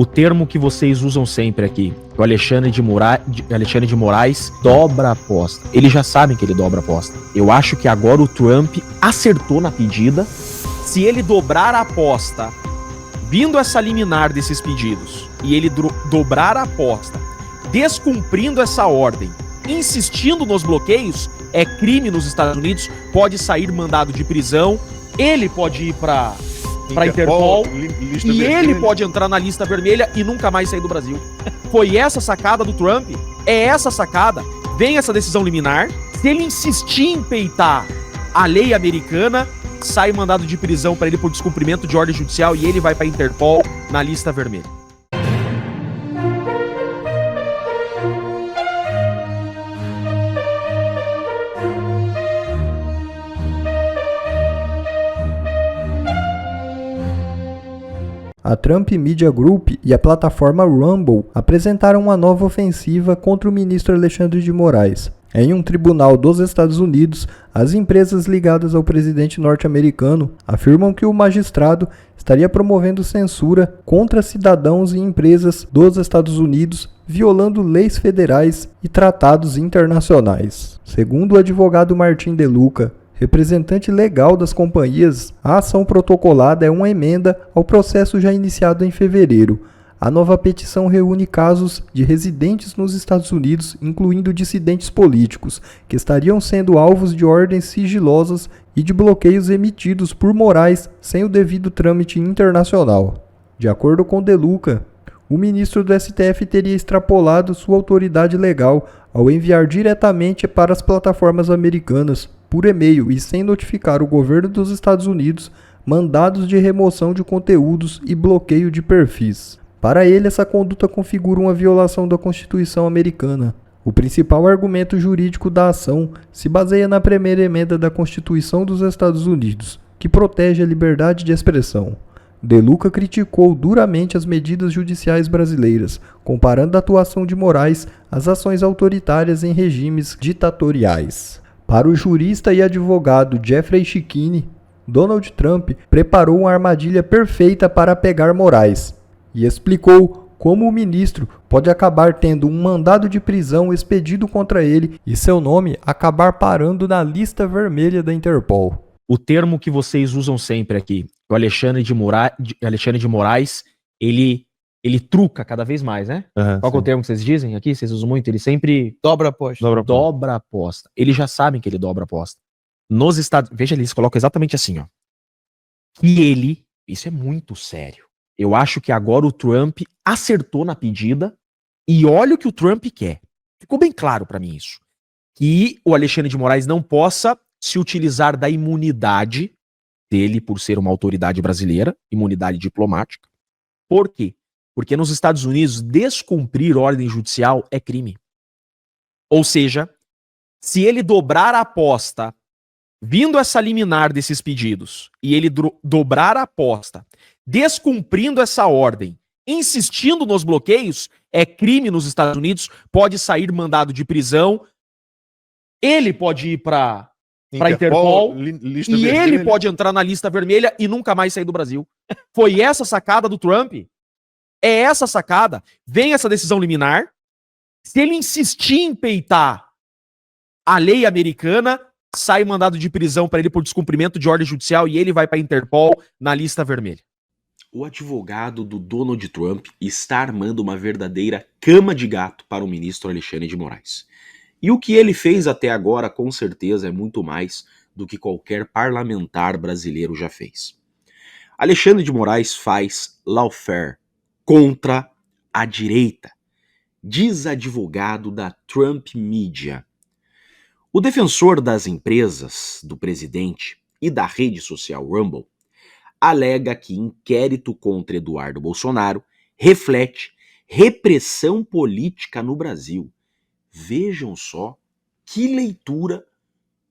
O termo que vocês usam sempre aqui, o Alexandre de Moraes dobra a aposta. Eles já sabem que ele dobra a aposta. Eu acho que agora o Trump acertou na pedida. Se ele dobrar a aposta, vindo essa liminar desses pedidos, e ele dobrar a aposta, descumprindo essa ordem, insistindo nos bloqueios, é crime nos Estados Unidos, pode sair mandado de prisão, ele pode ir para Interpol, e ele pode entrar na lista vermelha e nunca mais sair do Brasil. Foi essa sacada do Trump? É essa sacada? Vem essa decisão liminar, se ele insistir em peitar a lei americana, sai mandado de prisão para ele por descumprimento de ordem judicial e ele vai para Interpol na lista vermelha. A Trump Media Group e a plataforma Rumble apresentaram uma nova ofensiva contra o ministro Alexandre de Moraes. Em um tribunal dos Estados Unidos, as empresas ligadas ao presidente norte-americano afirmam que o magistrado estaria promovendo censura contra cidadãos e empresas dos Estados Unidos, violando leis federais e tratados internacionais. Segundo o advogado Martin De Luca, representante legal das companhias, a ação protocolada é uma emenda ao processo já iniciado em fevereiro. A nova petição reúne casos de residentes nos Estados Unidos, incluindo dissidentes políticos, que estariam sendo alvos de ordens sigilosas e de bloqueios emitidos por Moraes sem o devido trâmite internacional. De acordo com De Luca, o ministro do STF teria extrapolado sua autoridade legal ao enviar diretamente para as plataformas americanas, por e-mail e sem notificar o governo dos Estados Unidos, mandados de remoção de conteúdos e bloqueio de perfis. Para ele, essa conduta configura uma violação da Constituição americana. O principal argumento jurídico da ação se baseia na primeira emenda da Constituição dos Estados Unidos, que protege a liberdade de expressão. De Luca criticou duramente as medidas judiciais brasileiras, comparando a atuação de Moraes às ações autoritárias em regimes ditatoriais. Para o jurista e advogado Jeffrey Schickini, Donald Trump preparou uma armadilha perfeita para pegar Moraes e explicou como o ministro pode acabar tendo um mandado de prisão expedido contra ele e seu nome acabar parando na lista vermelha da Interpol. O termo que vocês usam sempre aqui, o Alexandre de Moraes, ele truca cada vez mais, né? Qual que é o termo que vocês dizem aqui? Vocês usam muito? Ele sempre... Dobra a aposta. Dobra a aposta. Eles já sabem que ele dobra a aposta. Nos Estados... Veja, eles colocam exatamente assim, ó. E ele... Isso é muito sério. Eu acho que agora o Trump acertou na pedida e olha o que o Trump quer. Ficou bem claro pra mim isso. Que o Alexandre de Moraes não possa se utilizar da imunidade dele por ser uma autoridade brasileira, imunidade diplomática. Por quê? Porque nos Estados Unidos, descumprir ordem judicial é crime. Ou seja, se ele dobrar a aposta, vindo essa liminar desses pedidos, e ele dobrar a aposta, descumprindo essa ordem, insistindo nos bloqueios, é crime nos Estados Unidos, pode sair mandado de prisão, ele pode ir para Interpol, e ele pode entrar na lista vermelha e nunca mais sair do Brasil. Foi essa sacada do Trump? É essa sacada? Vem essa decisão liminar, se ele insistir em peitar a lei americana, sai mandado de prisão para ele por descumprimento de ordem judicial e ele vai para Interpol na lista vermelha. O advogado do Donald Trump está armando uma verdadeira cama de gato para o ministro Alexandre de Moraes. E o que ele fez até agora, com certeza, é muito mais do que qualquer parlamentar brasileiro já fez. Alexandre de Moraes faz lawfare contra a direita, diz advogado da Trump Media. O defensor das empresas, do presidente e da rede social Rumble alega que inquérito contra Eduardo Bolsonaro reflete repressão política no Brasil. Vejam só que leitura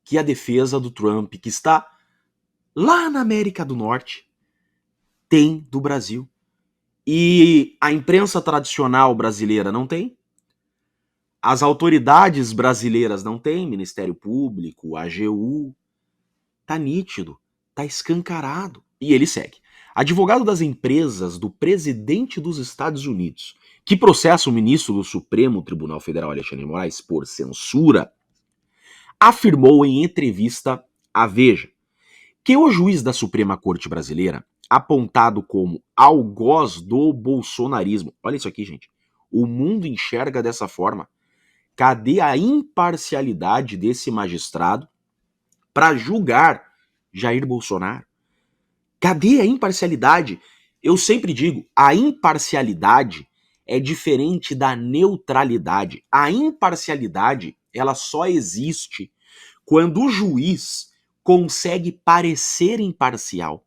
que a defesa do Trump, que está lá na América do Norte, tem do Brasil. E a imprensa tradicional brasileira não tem? As autoridades brasileiras não têm? Ministério Público, AGU. Tá nítido, tá escancarado. E ele segue. Advogado das empresas do presidente dos Estados Unidos, que processa o ministro do Supremo Tribunal Federal, Alexandre de Moraes, por censura, afirmou em entrevista à Veja que o juiz da Suprema Corte Brasileira, apontado como algoz do bolsonarismo, olha isso aqui, gente, o mundo enxerga dessa forma. Cadê a imparcialidade desse magistrado para julgar Jair Bolsonaro? Cadê a imparcialidade? Eu sempre digo, a imparcialidade é diferente da neutralidade. A imparcialidade, ela só existe quando o juiz consegue parecer imparcial.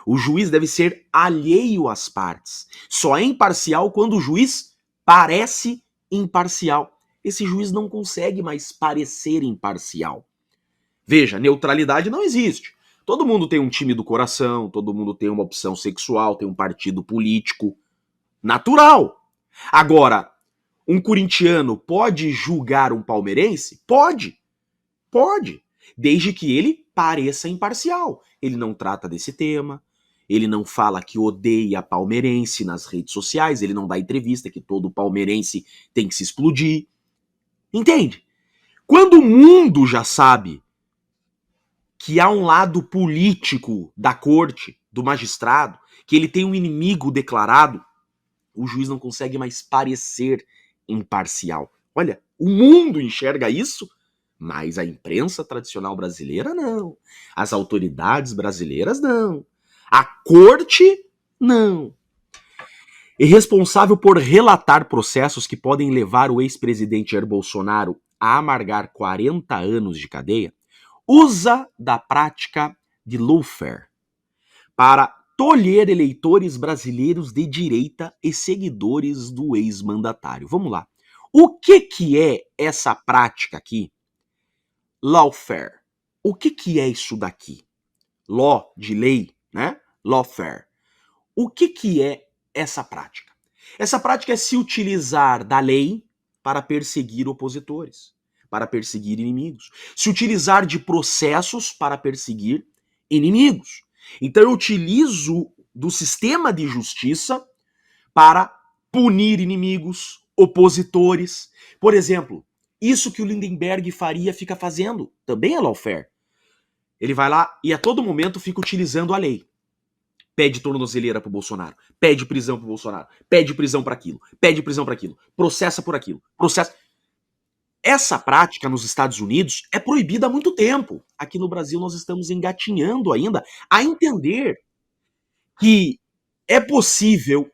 O juiz deve ser alheio às partes. Só é imparcial quando o juiz parece imparcial. Esse juiz não consegue mais parecer imparcial. Veja, neutralidade não existe. Todo mundo tem um time do coração, todo mundo tem uma opção sexual, tem um partido político. Natural. Agora, um corintiano pode julgar um palmeirense? Pode. Pode. Desde que ele pareça imparcial. Ele não trata desse tema, ele não fala que odeia palmeirense nas redes sociais, ele não dá entrevista que todo palmeirense tem que se explodir. Entende? Quando o mundo já sabe que há um lado político da corte, do magistrado, que ele tem um inimigo declarado, o juiz não consegue mais parecer imparcial. Olha, o mundo enxerga isso, mas a imprensa tradicional brasileira não. As autoridades brasileiras não. A corte não. É responsável por relatar processos que podem levar o ex-presidente Jair Bolsonaro a amargar 40 anos de cadeia, usa da prática de lawfare para tolher eleitores brasileiros de direita e seguidores do ex-mandatário. Vamos lá. O que é essa prática aqui? Lawfare. O que é isso daqui? Law, de lei, né? Lawfare. O que é essa prática? Essa prática é se utilizar da lei para perseguir opositores, para perseguir inimigos. Se utilizar de processos para perseguir inimigos. Então eu utilizo do sistema de justiça para punir inimigos, opositores. Por exemplo, isso que o Lindenberg Faria fica fazendo também é lawfare. Ele vai lá e a todo momento fica utilizando a lei. Pede tornozeleira pro Bolsonaro, pede prisão pro Bolsonaro, pede prisão para aquilo, pede prisão para aquilo, processa por aquilo, processa. Essa prática nos Estados Unidos é proibida há muito tempo. Aqui no Brasil nós estamos engatinhando ainda a entender que é possível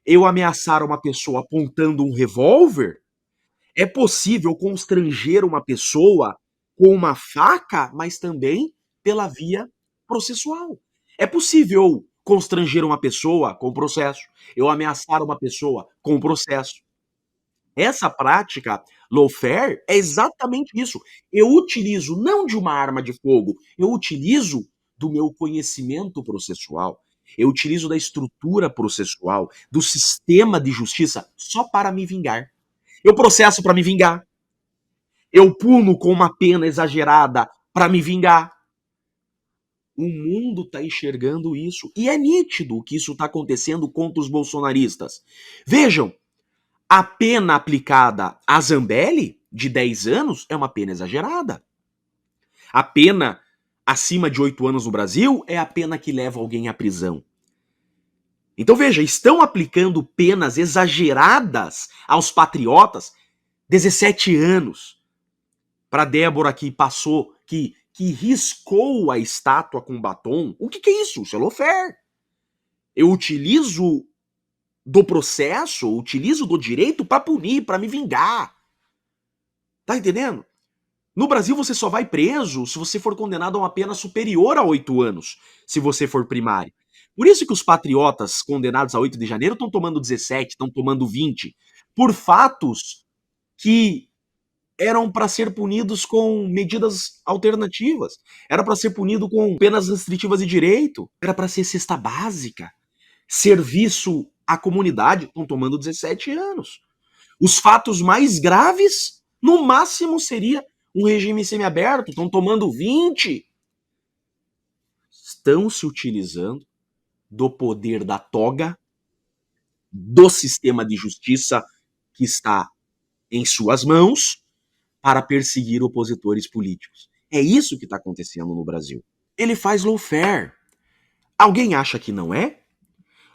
eu ameaçar uma pessoa apontando um revólver, é possível constranger uma pessoa com uma faca, mas também pela via processual. É possível constranger uma pessoa com processo, eu ameaçar uma pessoa com processo. Essa prática lawfare é exatamente isso. Eu utilizo não de uma arma de fogo, eu utilizo do meu conhecimento processual, eu utilizo da estrutura processual, do sistema de justiça só para me vingar. Eu processo para me vingar. Eu puno com uma pena exagerada para me vingar. O mundo está enxergando isso. E é nítido que isso está acontecendo contra os bolsonaristas. Vejam, a pena aplicada a Zambelli, de 10 anos, é uma pena exagerada. A pena acima de 8 anos no Brasil é a pena que leva alguém à prisão. Então veja, estão aplicando penas exageradas aos patriotas, 17 anos. Para Débora que passou, que riscou a estátua com batom. O que é isso? Isso é lawfare. Eu utilizo do processo, utilizo do direito para punir, para me vingar. Tá entendendo? No Brasil você só vai preso se você for condenado a uma pena superior a 8 anos, se você for primário. Por isso que os patriotas condenados a 8 de janeiro estão tomando 17, estão tomando 20, por fatos que eram para ser punidos com medidas alternativas. Era para ser punido com penas restritivas de direito. Era para ser cesta básica. Serviço à comunidade. Estão tomando 17 anos. Os fatos mais graves, no máximo, seria um regime semiaberto. Estão tomando 20. Estão se utilizando do poder da toga, do sistema de justiça que está em suas mãos para perseguir opositores políticos. É isso que está acontecendo no Brasil. Ele faz lawfare. Alguém acha que não é?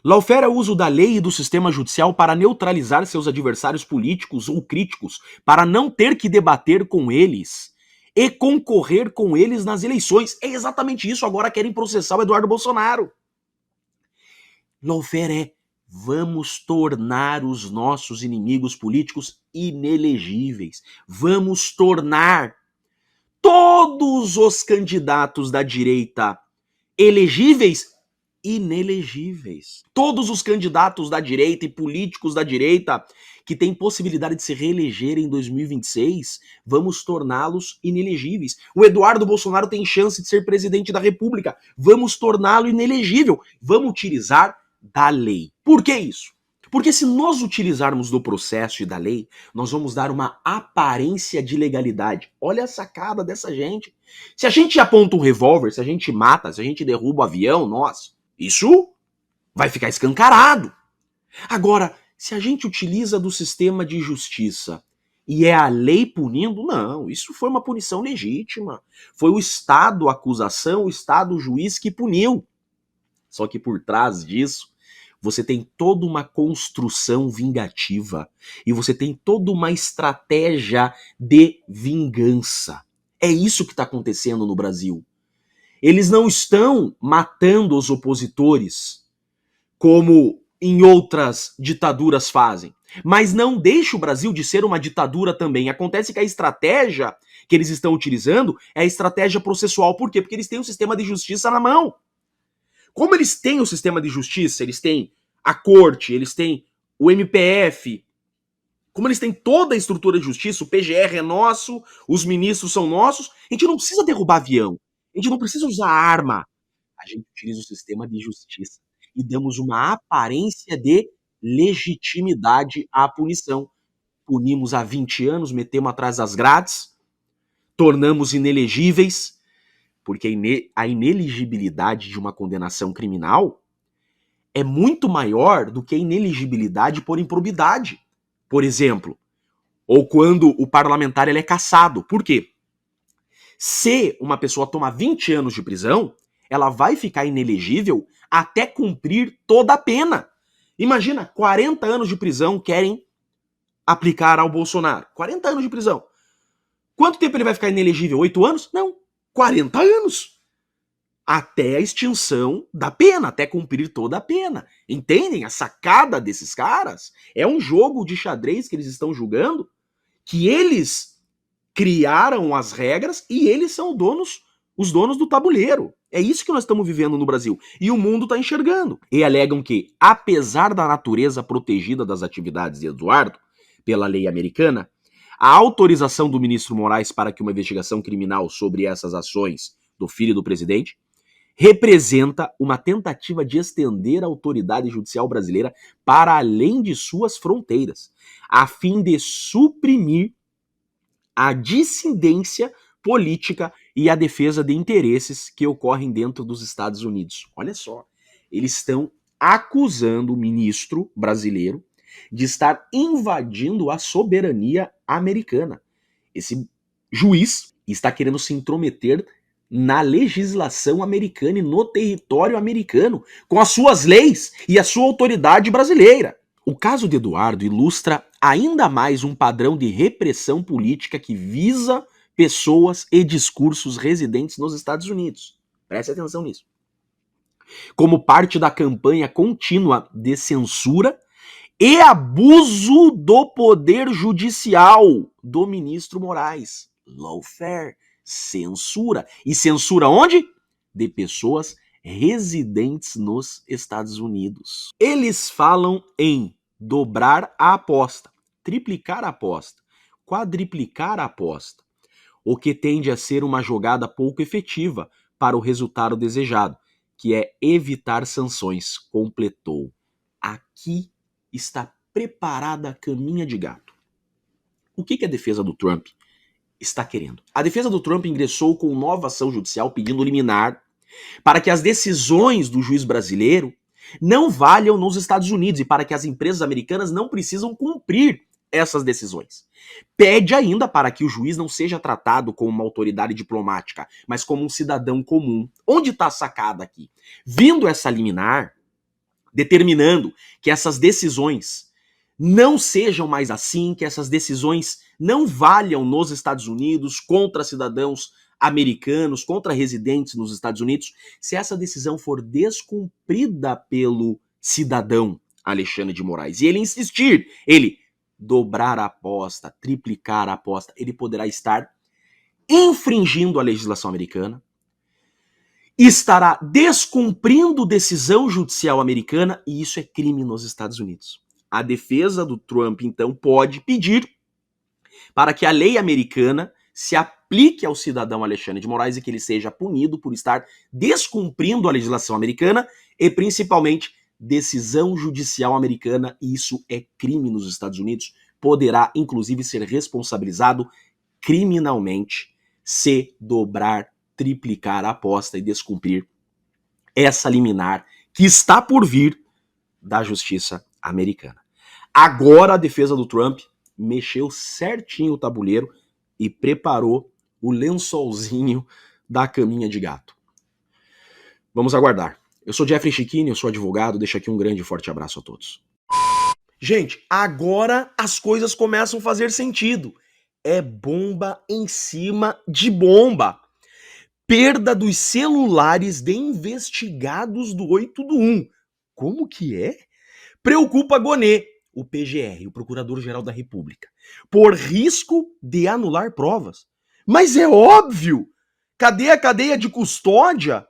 Lawfare é o uso da lei e do sistema judicial para neutralizar seus adversários políticos ou críticos, para não ter que debater com eles e concorrer com eles nas eleições. É exatamente isso. Agora querem processar o Eduardo Bolsonaro. Lawfare é: vamos tornar os nossos inimigos políticos inelegíveis. Vamos tornar todos os candidatos da direita elegíveis inelegíveis. Todos os candidatos da direita e políticos da direita que têm possibilidade de se reeleger em 2026, vamos torná-los inelegíveis. O Eduardo Bolsonaro tem chance de ser presidente da República, vamos torná-lo inelegível. Vamos utilizar da lei. Por que isso? Porque se nós utilizarmos do processo e da lei, nós vamos dar uma aparência de legalidade. Olha a sacada dessa gente. Se a gente aponta um revólver, se a gente mata, se a gente derruba o avião, isso vai ficar escancarado. Agora, se a gente utiliza do sistema de justiça e é a lei punindo, não, isso foi uma punição legítima. Foi o Estado a acusação, o Estado o juiz que puniu. Só que por trás disso, você tem toda uma construção vingativa e você tem toda uma estratégia de vingança. É isso que está acontecendo no Brasil. Eles não estão matando os opositores como em outras ditaduras fazem, mas não deixa o Brasil de ser uma ditadura também. Acontece que a estratégia que eles estão utilizando é a estratégia processual. Por quê? Porque eles têm o sistema de justiça na mão. Como eles têm o sistema de justiça, eles têm a corte, eles têm o MPF, como eles têm toda a estrutura de justiça, o PGR é nosso, os ministros são nossos, a gente não precisa derrubar avião, a gente não precisa usar arma, a gente utiliza o sistema de justiça e damos uma aparência de legitimidade à punição. Punimos há 20 anos, metemos atrás das grades, tornamos inelegíveis, porque a ineligibilidade de uma condenação criminal é muito maior do que a ineligibilidade por improbidade, por exemplo, ou quando o parlamentar ele é cassado. Por quê? Se uma pessoa toma 20 anos de prisão, ela vai ficar inelegível até cumprir toda a pena. Imagina, 40 anos de prisão querem aplicar ao Bolsonaro. 40 anos de prisão. Quanto tempo ele vai ficar inelegível? 8 anos? Não. 40 anos. Até a extinção da pena, até cumprir toda a pena. Entendem a sacada desses caras? É um jogo de xadrez que eles estão jogando, que eles criaram as regras e eles são os donos do tabuleiro. É isso que nós estamos vivendo no Brasil. E o mundo está enxergando. E alegam que, apesar da natureza protegida das atividades de Eduardo, pela lei americana, a autorização do ministro Moraes para que uma investigação criminal sobre essas ações do filho do presidente representa uma tentativa de estender a autoridade judicial brasileira para além de suas fronteiras, a fim de suprimir a dissidência política e a defesa de interesses que ocorrem dentro dos Estados Unidos. Olha só, eles estão acusando o ministro brasileiro de estar invadindo a soberania americana. Esse juiz está querendo se intrometer na legislação americana e no território americano, com as suas leis e a sua autoridade brasileira. O caso de Eduardo ilustra ainda mais um padrão de repressão política que visa pessoas e discursos residentes nos Estados Unidos. Preste atenção nisso. Como parte da campanha contínua de censura e abuso do poder judicial do ministro Moraes. Lawfare, censura. E censura onde? De pessoas residentes nos Estados Unidos. Eles falam em dobrar a aposta, triplicar a aposta, quadriplicar a aposta, o que tende a ser uma jogada pouco efetiva para o resultado desejado, que é evitar sanções, completou. Aqui está preparada a caminha de gato. O que a defesa do Trump está querendo? A defesa do Trump ingressou com nova ação judicial pedindo liminar para que as decisões do juiz brasileiro não valham nos Estados Unidos e para que as empresas americanas não precisam cumprir essas decisões. Pede ainda para que o juiz não seja tratado como uma autoridade diplomática, mas como um cidadão comum. Onde está a sacada aqui? Vindo essa liminar, determinando que essas decisões não sejam mais assim, que essas decisões não valham nos Estados Unidos contra cidadãos americanos, contra residentes nos Estados Unidos, se essa decisão for descumprida pelo cidadão Alexandre de Moraes e ele insistir, ele dobrar a aposta, triplicar a aposta, ele poderá estar infringindo a legislação americana, estará descumprindo decisão judicial americana e isso é crime nos Estados Unidos. A defesa do Trump, então, pode pedir para que a lei americana se aplique ao cidadão Alexandre de Moraes e que ele seja punido por estar descumprindo a legislação americana e, principalmente, decisão judicial americana, e isso é crime nos Estados Unidos, poderá, inclusive, ser responsabilizado criminalmente se dobrar, triplicar a aposta e descumprir essa liminar que está por vir da justiça americana. Agora a defesa do Trump mexeu certinho o tabuleiro e preparou o lençolzinho da caminha de gato. Vamos aguardar. Eu sou Jeffrey Chiquini, eu sou advogado, deixo aqui um grande e forte abraço a todos. Gente, agora as coisas começam a fazer sentido. É bomba em cima de bomba. Perda dos celulares de investigados do 8 do 1. Como que é? Preocupa Gonê, o PGR, o Procurador-Geral da República, por risco de anular provas. Mas é óbvio! Cadê a cadeia de custódia?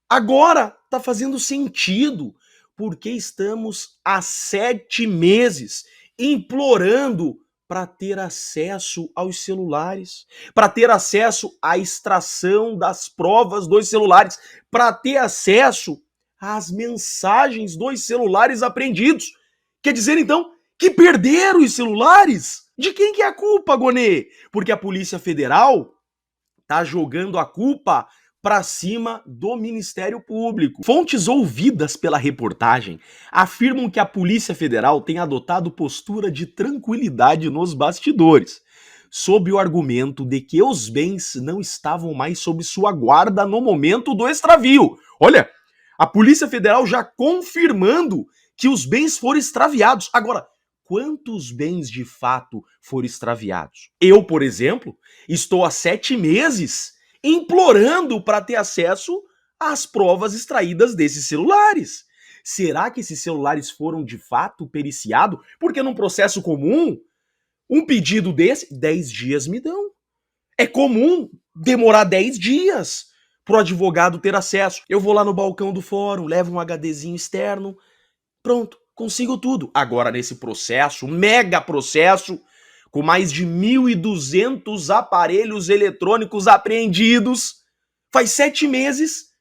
Agora tá fazendo sentido, porque estamos há 7 meses implorando para ter acesso aos celulares, para ter acesso à extração das provas dos celulares, para ter acesso às mensagens dos celulares apreendidos. Quer dizer, então, que perderam os celulares? De quem que é a culpa, Gonê? Porque a Polícia Federal tá jogando a culpa para cima do Ministério Público. Fontes ouvidas pela reportagem afirmam que a Polícia Federal tem adotado postura de tranquilidade nos bastidores, sob o argumento de que os bens não estavam mais sob sua guarda no momento do extravio. Olha, a Polícia Federal já confirmando que os bens foram extraviados. Agora, quantos bens de fato foram extraviados? Eu, por exemplo, estou há 7 meses implorando para ter acesso às provas extraídas desses celulares. Será que esses celulares foram de fato periciados? Porque num processo comum, um pedido desse, 10 dias me dão. É comum demorar 10 dias para o advogado ter acesso. Eu vou lá no balcão do fórum, levo um HDzinho externo, pronto, consigo tudo. Agora nesse processo, mega processo, com mais de 1.200 aparelhos eletrônicos apreendidos, faz 7 meses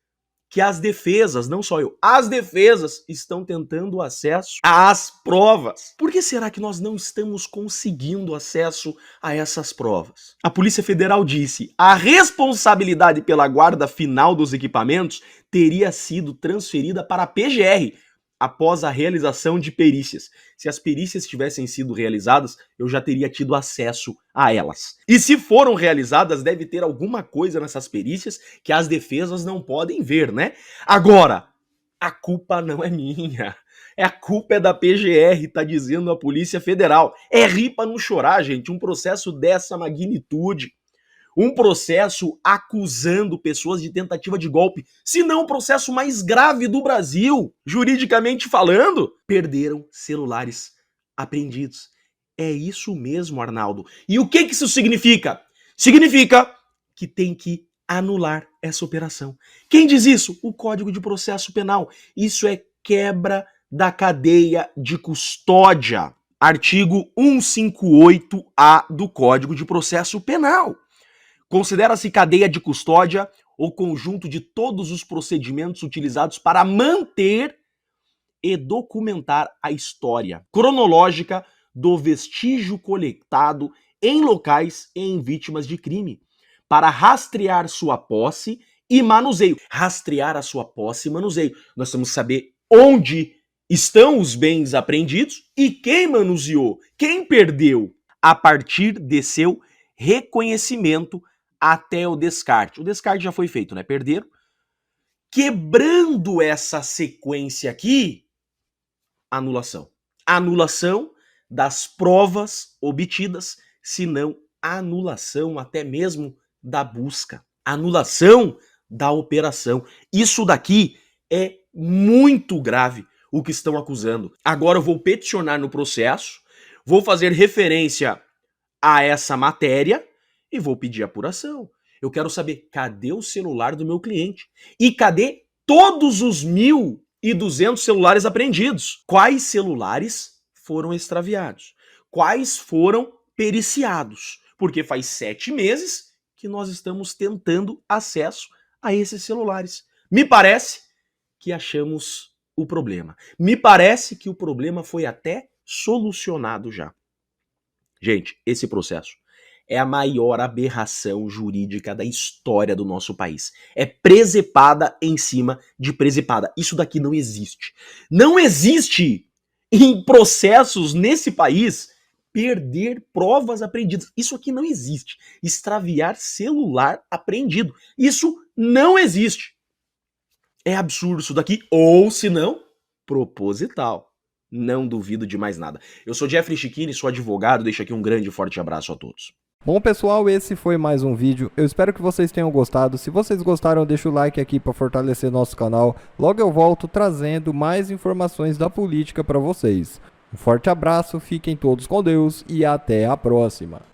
que as defesas, não só eu, as defesas estão tentando acesso às provas. Por que será que nós não estamos conseguindo acesso a essas provas? A Polícia Federal disse: a responsabilidade pela guarda final dos equipamentos teria sido transferida para a PGR, após a realização de perícias. Se as perícias tivessem sido realizadas, eu já teria tido acesso a elas. E se foram realizadas, deve ter alguma coisa nessas perícias que as defesas não podem ver, né? Agora, a culpa não é minha. A culpa é da PGR, tá dizendo a Polícia Federal. É rir pra não chorar, gente, um processo dessa magnitude. Um processo acusando pessoas de tentativa de golpe, se não o processo mais grave do Brasil, juridicamente falando, perderam celulares apreendidos. É isso mesmo, Arnaldo. E o que isso significa? Significa que tem que anular essa operação. Quem diz isso? O Código de Processo Penal. Isso é quebra da cadeia de custódia. Artigo 158-A do Código de Processo Penal. Considera-se cadeia de custódia o conjunto de todos os procedimentos utilizados para manter e documentar a história cronológica do vestígio coletado em locais e em vítimas de crime, para rastrear sua posse e manuseio. Rastrear a sua posse e manuseio. Nós temos que saber onde estão os bens apreendidos e quem manuseou, quem perdeu, a partir de seu reconhecimento até o descarte. O descarte já foi feito, né? Perderam. Quebrando essa sequência aqui, anulação. Anulação das provas obtidas, se não anulação até mesmo da busca. Anulação da operação. Isso daqui é muito grave o que estão acusando. Agora eu vou peticionar no processo, vou fazer referência a essa matéria e vou pedir apuração. Eu quero saber, cadê o celular do meu cliente? E cadê todos os 1.200 celulares apreendidos? Quais celulares foram extraviados? Quais foram periciados? Porque faz 7 meses que nós estamos tentando acesso a esses celulares. Me parece que achamos o problema. Me parece que o problema foi até solucionado já. Gente, esse processo é a maior aberração jurídica da história do nosso país. É presepada em cima de presepada. Isso daqui não existe. Não existe em processos nesse país perder provas apreendidas. Isso aqui não existe. Extraviar celular apreendido. Isso não existe. É absurdo isso daqui, ou se não, proposital. Não duvido de mais nada. Eu sou Jeffrey Chiquini, sou advogado, deixo aqui um grande e forte abraço a todos. Bom pessoal, esse foi mais um vídeo, eu espero que vocês tenham gostado. Se vocês gostaram, deixa o like aqui para fortalecer nosso canal. Logo eu volto trazendo mais informações da política para vocês. Um forte abraço, fiquem todos com Deus e até a próxima.